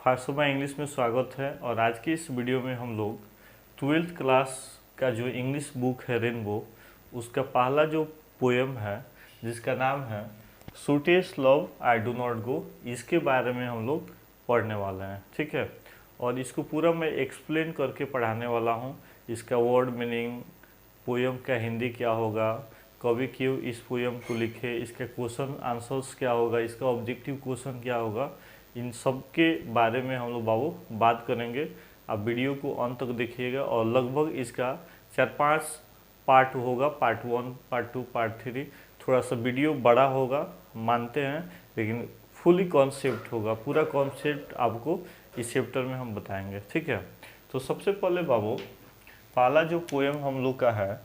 फारसोमा English में स्वागत है। और आज की इस वीडियो में हम लोग 12th क्लास का जो इंग्लिश बुक है रेनबो, उसका पहला जो पोएम है जिसका नाम है sweetest love I do not go, इसके बारे में हम लोग पढ़ने वाले हैं। ठीक है, और इसको पूरा मैं एक्सप्लेन करके पढ़ाने वाला हूँ। इसका वर्ड मीनिंग, पोएम का हिंदी क्या होगा, कवि क्यों इस पोएम को लिखे, इसका क्वेश्चन आंसर्स क्या होगा, इसका ऑब्जेक्टिव क्वेश्चन क्या होगा, इन सब के बारे में हम लोग बाबू बात करेंगे। आप वीडियो को अंत तक देखिएगा और लगभग इसका 4-5 पार्ट होगा, पार्ट 1, पार्ट 2, पार्ट 3। थोड़ा सा वीडियो बड़ा होगा मानते हैं, लेकिन फुली कॉन्सेप्ट होगा, पूरा कॉन्सेप्ट आपको इस चैप्टर में हम बताएंगे। ठीक है, तो सबसे पहले बाबू पहला जो पोएम हम लोग का है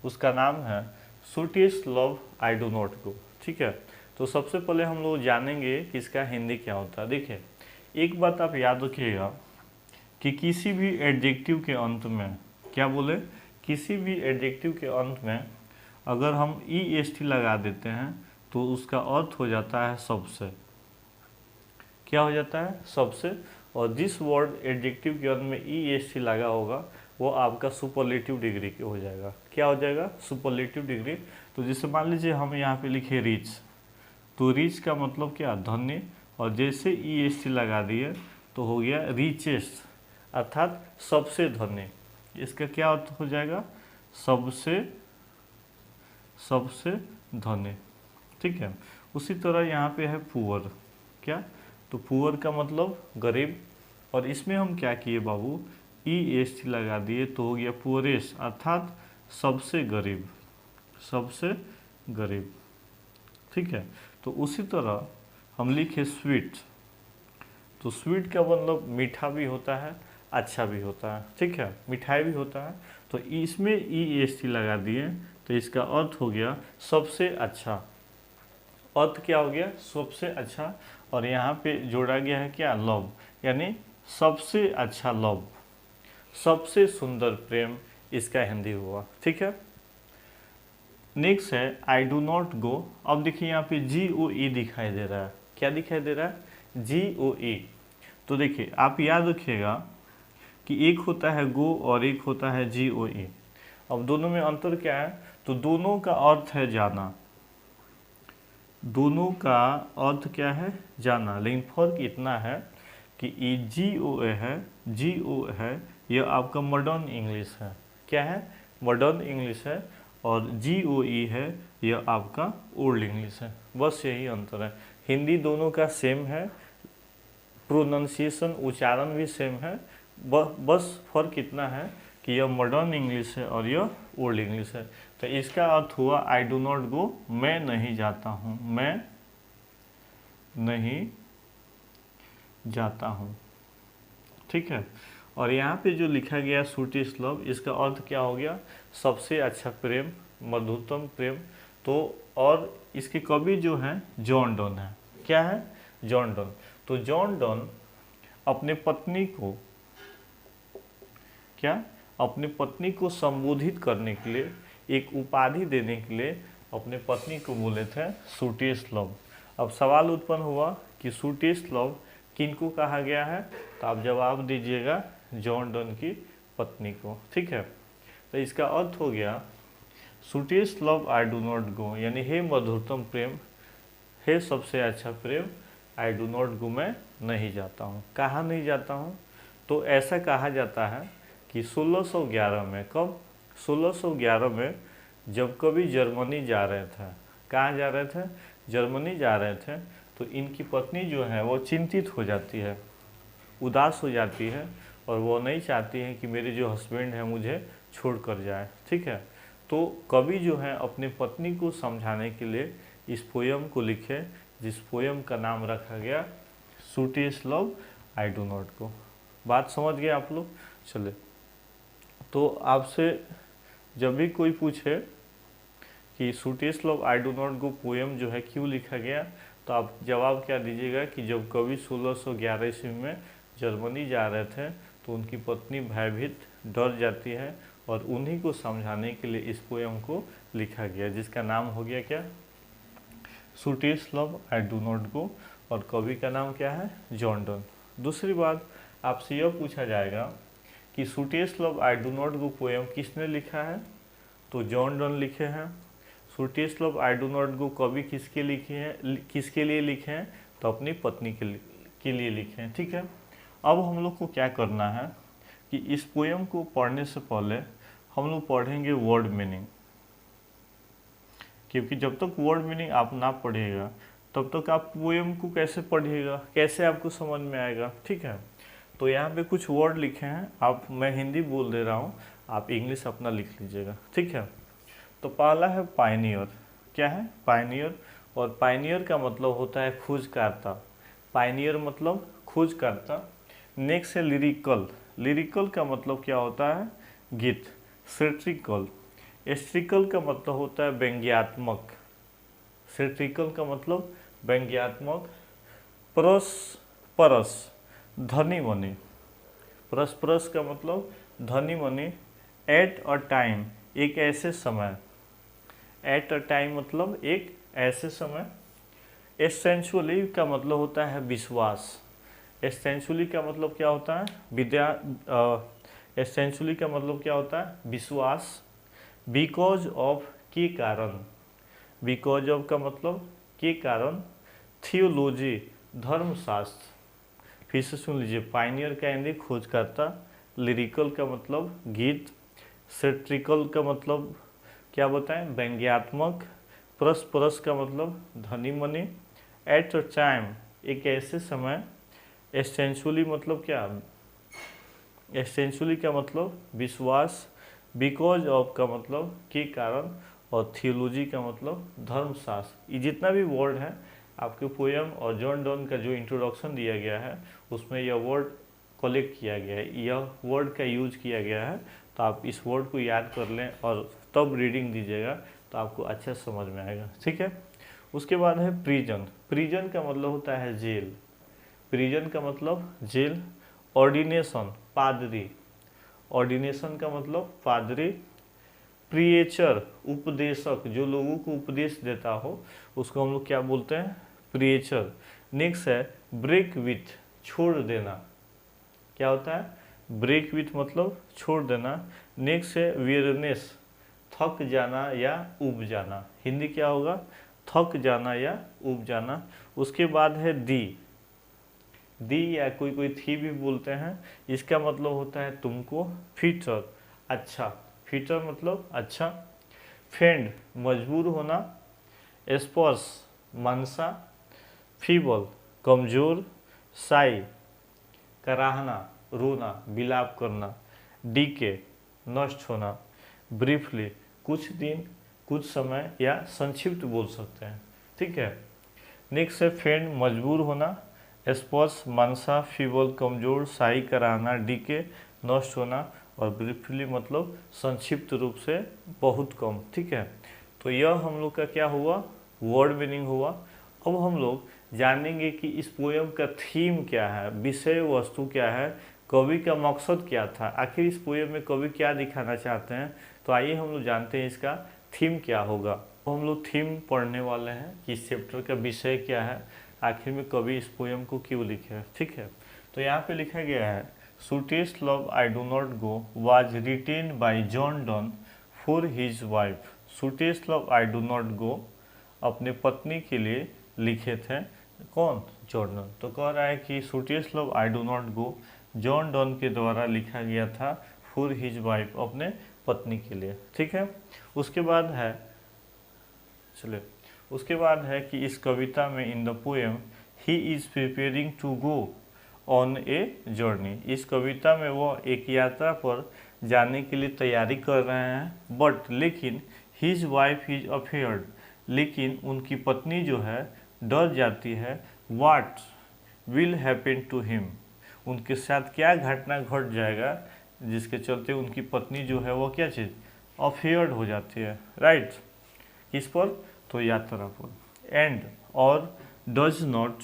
उसका नाम है sweetest love I do not go. ठीक है, तो सबसे पहले हम लोग जानेंगे कि इसका हिंदी क्या होता है। देखिए, एक बात आप याद रखिएगा कि किसी भी एडजेक्टिव के अंत में, क्या बोले, किसी भी एडजेक्टिव के अंत में अगर हम EST लगा देते हैं तो उसका अर्थ हो जाता है सबसे। क्या हो जाता है? सबसे। और जिस वर्ड एडजेक्टिव के अंत में EST लगा होगा वो आपका सुपरलेटिव डिग्री के हो जाएगा। क्या हो जाएगा? Superlative degree. तो जैसे मान लीजिए हम यहाँ पे लिखे रिच, तो रिच का मतलब क्या? धन्य। और जैसे EST लगा दिए तो हो गया रिचेस्ट, अर्थात सबसे धन्य। इसका क्या अर्थ हो जाएगा? सबसे, सबसे धन्य। ठीक है, उसी तरह यहाँ पे है पुअर। क्या? तो पुअर का मतलब गरीब। और इसमें हम क्या किए बाबू? EST लगा दिए तो हो गया पुअरेस्ट, अर्थात सबसे गरीब, सबसे गरीब। ठीक है, तो उसी तरह हम लिखे स्वीट, तो स्वीट का मतलब मीठा भी होता है, अच्छा भी होता है। ठीक है, मिठाई भी होता है। तो इसमें EST लगा दिए तो इसका अर्थ हो गया सबसे अच्छा। अर्थ क्या हो गया? सबसे अच्छा। और यहाँ पे जोड़ा गया है क्या? लव, यानी सबसे अच्छा लव, सबसे सुंदर प्रेम, इसका हिंदी हुआ। ठीक है, नेक्स्ट है आई डू नॉट गो। अब देखिए यहाँ पे GOE दिखाई दे रहा है। क्या दिखाई दे रहा है? GOE। तो देखिए आप याद रखिएगा कि एक होता है गो और एक होता है GOE। अब दोनों में अंतर क्या है? तो दोनों का अर्थ है जाना, दोनों का अर्थ क्या है? जाना। लेकिन फर्क इतना है कि ये GOA है, GO है, यह आपका मॉडर्न इंग्लिश है। क्या है? मॉडर्न इंग्लिश है। और GOE है, यह आपका ओल्ड इंग्लिश है। बस यही अंतर है। हिंदी दोनों का सेम है, प्रोनाउंसिएशन, उच्चारण भी सेम है। बस फर्क इतना है कि यह मॉडर्न इंग्लिश है और यह ओल्ड इंग्लिश है। तो इसका अर्थ हुआ आई डू नॉट गो, मैं नहीं जाता हूँ, मैं नहीं जाता हूँ। ठीक है, और यहाँ पे जो लिखा गया सूटेस्ट लव, इसका अर्थ क्या हो गया? सबसे अच्छा प्रेम, मधुरतम प्रेम। तो और इसके कवि जो हैं जॉन डन है। क्या है? John done. तो जॉन डन अपने पत्नी को, क्या, अपने पत्नी को संबोधित करने के लिए, एक उपाधि देने के लिए अपने पत्नी को बोले थे सूटेस्ट लव। अब सवाल उत्पन्न हुआ कि सूटेस्ट लव किनको कहा गया है? तो आप जवाब दीजिएगा जॉन डन की पत्नी को। ठीक है, तो इसका अर्थ हो गया sweetest love I do not go, यानी हे मधुरतम प्रेम, हे सबसे अच्छा प्रेम, आई डू नॉट गो, मैं नहीं जाता हूँ। कहाँ नहीं जाता हूँ? तो ऐसा कहा जाता है कि 1611 में, कब? 1611 में जब कभी जर्मनी जा रहे थे। कहाँ जा रहे थे? जर्मनी जा रहे थे। तो इनकी पत्नी जो है वो चिंतित हो जाती है, उदास हो जाती है, और वो नहीं चाहती है कि मेरे जो हस्बैंड है मुझे छोड़ कर जाए। ठीक है, तो कवि जो है अपनी पत्नी को समझाने के लिए इस पोयम को लिखे, जिस पोयम का नाम रखा गया sweetest love I do not go. बात समझ गए आप लोग? चले, तो आपसे जब भी कोई पूछे कि sweetest love I do not go poem जो है क्यों लिखा गया, तो आप जवाब क्या दीजिएगा कि जब कवि 1611 ईस्वी में जर्मनी जा रहे थे तो उनकी पत्नी भयभीत, डर जाती है, और उन्हीं को समझाने के लिए इस पोएम को लिखा गया, जिसका नाम हो गया क्या? Sweetest love I do not go. और कवि का नाम क्या है? John Donne. दूसरी बात आपसे यह पूछा जाएगा कि sweetest love I do not go poem किसने लिखा है, तो जॉन डन लिखे हैं। Sweetest love I do not go कवि किसके लिखे हैं, किसके लिए लिखे हैं, तो अपनी पत्नी के लिए लिखे हैं। ठीक है, अब हम लोग को क्या करना है कि इस पोएम को पढ़ने से पहले हम लोग पढ़ेंगे वर्ड मीनिंग, क्योंकि जब तक वर्ड मीनिंग आप ना पढ़िएगा तब तक आप पोएम को कैसे पढ़िएगा, कैसे आपको समझ में आएगा। ठीक है, तो यहाँ पे कुछ वर्ड लिखे हैं, आप मैं हिंदी बोल दे रहा हूँ, आप इंग्लिश अपना लिख लीजिएगा। ठीक है, तो पहला है पायनियर। क्या है, पायनियर। और पायनियर का मतलब होता है खोजकर्ता। पायनियर मतलब खोजकर्ता। नेक्स्ट है लिरिकल। लिरिकल का मतलब क्या होता है, गीत। सेट्रिकल। एस्ट्रिकल का मतलब होता है व्यंग्यात्मक। सेट्रिकल का मतलब व्यंग्यात्मक। परस धनी मनी। परस का मतलब धनी मनी। एट अ टाइम एक ऐसे समय। एट अ टाइम मतलब एक ऐसे समय। एसेंशुअली का मतलब होता है विश्वास। एसेंशुअली का मतलब क्या होता है, एसेंशुअली का मतलब क्या होता है, विश्वास। बिकॉज ऑफ के कारण। बिकॉज ऑफ का मतलब के कारण। थियोलॉजी धर्मशास्त्र। फिर से सुन लीजिए, पायनियर का हिंदी खोजकर्ता। लिरिकल का मतलब गीत। सेट्रिकल का मतलब क्या बताएं, व्यंग्यात्मक। परस का मतलब धनी मनी। एट अ टाइम एक ऐसे समय। एसेंशुअली मतलब क्या, एसेंशुअली का मतलब विश्वास। बिकॉज ऑफ का मतलब के कारण। और थियोलॉजी का मतलब धर्मशास्त्र। ये जितना भी वर्ड है आपके पोएम और जॉन डन का जो इंट्रोडक्शन दिया गया है उसमें यह वर्ड कलेक्ट किया गया है, यह वर्ड का यूज किया गया है। तो आप इस वर्ड को याद कर लें और तब रीडिंग दीजिएगा तो आपको अच्छा समझ में आएगा। ठीक है, उसके बाद है प्रिजन। प्रिजन का मतलब होता है जेल। प्रिजन का मतलब जेल। ऑर्डिनेशन पादरी। ऑर्डिनेशन का मतलब पादरी। प्रिएचर उपदेशक, जो लोगों को उपदेश देता हो उसको हम लोग क्या बोलते हैं, प्रिएचर। नेक्स्ट है ब्रेक विथ छोड़ देना। क्या होता है, ब्रेक विथ मतलब छोड़ देना। नेक्स्ट है वियरनेस थक जाना या उब जाना। हिंदी क्या होगा, थक जाना या उब जाना। उसके बाद है दी या कोई कोई थी भी बोलते हैं, इसका मतलब होता है तुमको। फीचर अच्छा, फीचर मतलब अच्छा। फेंड मजबूर होना। स्पर्श मनसा। फीबल कमजोर। साई कराहना रोना विलाप करना। डीके नष्ट होना। ब्रीफली कुछ दिन कुछ समय या संक्षिप्त बोल सकते हैं। ठीक है, नेक्स्ट है फेंड मजबूर होना। स्पर्श मनसा। फीबल कमजोर। साई कराहना। डीके नष्ट होना। और ब्रीफली मतलब संक्षिप्त रूप से बहुत कम। ठीक है, तो यह हम लोग का क्या हुआ, वर्ड मीनिंग हुआ। अब हम लोग जानेंगे कि इस पोएम का थीम क्या है, विषय वस्तु क्या है, कवि का मकसद क्या था, आखिर इस पोएम में कवि क्या दिखाना चाहते हैं। तो आइए हम लोग जानते हैं इसका थीम क्या होगा। तो हम लोग थीम पढ़ने वाले हैं कि इस चैप्टर का विषय क्या है, आखिर में कवि इस पोएम को क्यों लिखे है। ठीक है, तो यहाँ पे लिखा गया है sweetest love I do not go was written by John Donne for his wife. Sweetest love I do not go अपने पत्नी के लिए लिखे थे, कौन, जॉन डन। तो कह रहा है कि sweetest love I do not go John Donne के द्वारा लिखा गया था फॉर हिज वाइफ अपने पत्नी के लिए। ठीक है, उसके बाद है, चलिए उसके बाद है कि इस कविता में in the poem he is preparing to go on a journey. इस कविता में वह एक यात्रा पर जाने के लिए तैयारी कर रहे हैं। बट लेकिन हिज वाइफ इज अफेयर्ड, लेकिन उनकी पत्नी जो है डर जाती है। What will happen to him, उनके साथ क्या घटना घट जाएगा जिसके चलते उनकी पत्नी जो है वो क्या चीज़, अफेयर्ड हो जाती है। राइट, किस पर, तो यात्रा पर। एंड और does not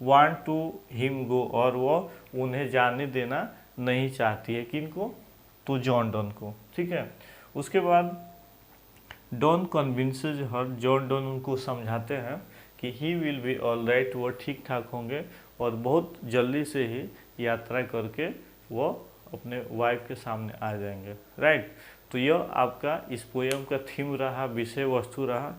want to him go, और वो उन्हें जाने देना नहीं चाहती है, किनको, तो जॉन डन को। ठीक है, उसके बाद डॉन कन्विंसेज हर, जॉन डन उनको समझाते हैं कि he will be all right, वो ठीक ठाक होंगे, और बहुत जल्दी से ही यात्रा करके वो अपने वाइफ के सामने आ जाएंगे। राइट, तो यह आपका इस पोएम का थीम रहा, विषय वस्तु रहा।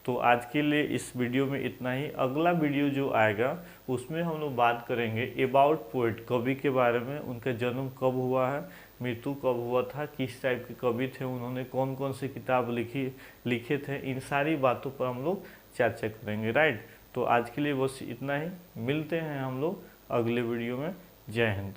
तो आज के लिए इस वीडियो में इतना ही। अगला वीडियो जो आएगा उसमें हम लोग बात करेंगे अबाउट पोएट, कवि के बारे में, उनका जन्म कब हुआ है, मृत्यु कब हुआ था, किस टाइप के कवि थे, उन्होंने कौन कौन सी किताब लिखे थे, इन सारी बातों पर हम लोग चर्चा करेंगे। राइट, तो आज के लिए बस इतना ही। मिलते हैं हम लोग अगले वीडियो में। जय हिंद।